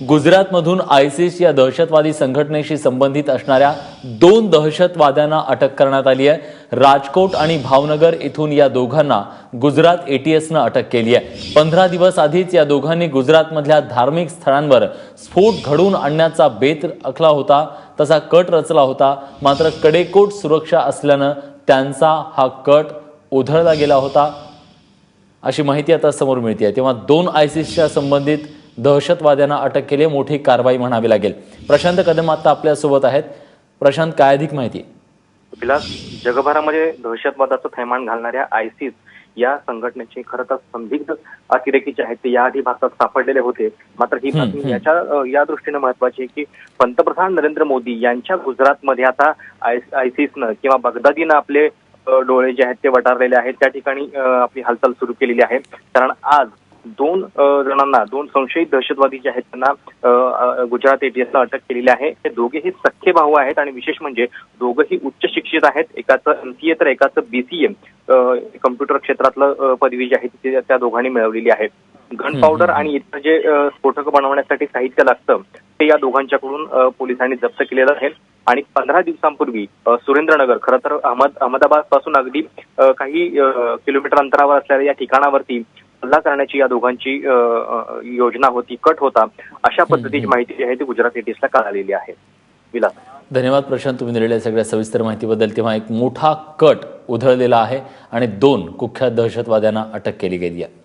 गुजरातमधून आयसिस या दहशतवादी संघटनेशी संबंधित असणाऱ्या 2 दहशतवाद्यांना अटक करण्यात आली आहे। राजकोट आणि भावनगर येथून या दोघांना गुजरात एटीएसने अटक केली आहे। 15 दिवस आधीच या दोघांनी गुजरातमधल्या धार्मिक स्थळांवर स्फोट घडवून आणण्याचा बेत आखला होता, तसा कट रचला होता। मात्र कडेकोट सुरक्षा असल्याने त्यांचा हा कट उधळला गेला होता, अशी माहिती आता समोर मिळते आहे। तेव्हा 2 आयसिसच्या संबंधित दहशतवाद्यांना अटक केली, मोठी कारवाई म्हणावी लागेल। प्रशांत कदम आता आपल्या सोबत आहेत। प्रशांत, काय अधिक माहिती? विलास, जगभरामध्ये दहशतवादाचं थैमान घालणाऱ्या आयसिस या संघटनेचे खरं तर संदिग्ध अतिरेकी जे आहेत ते याआधी भारतात सापडलेले होते। मात्र ही बातमी या दृष्टीने महत्वाची आहे की पंतप्रधान नरेंद्र मोदी यांच्या गुजरातमध्ये आता आयसिसनं किंवा बगदादीनं आपले डोळे जे आहेत ते वटारलेले आहेत। त्या ठिकाणी आपली हालचाल सुरू केलेली आहे, कारण आज 2 जणांना, 2 संशयित दहशतवादी जे आहेत त्यांना गुजरात एटीएसला अटक केलेली आहे। हे दोघेही सख्खे भाऊ आहेत आणि विशेष म्हणजे दोघेही उच्च शिक्षित आहेत। एकाचं एमसीए तर एकाचं बीसीए कम्प्युटर क्षेत्रातलं पदवी जी आहे ती त्या दोघांनी मिळवलेली आहे। गन पावडर आणि इतर जे स्फोटक बनवण्यासाठी साहित्य लागतं ते या दोघांच्याकडून पोलिसांनी जप्त केलेलं आहे। आणि 15 दिवसांपूर्वी सुरेंद्रनगर, खरं तर अहमदाबाद पासून अगदी काही किलोमीटर अंतरावर असलेल्या या ठिकाणावरती हल्ला करण्याची या दोघांची योजना होती, कट होता। अशा पद्धतीची माहिती जी आहे ती गुजरात एटीएसला कळालेली आहे। विलास, धन्यवाद प्रशांत, तुम्ही दिलेल्या सगळ्या सविस्तर माहितीबद्दल। तेव्हा एक मोठा कट उधळलेला आहे आणि 2 कुख्यात दहशतवाद्यांना अटक केली गेली आहे।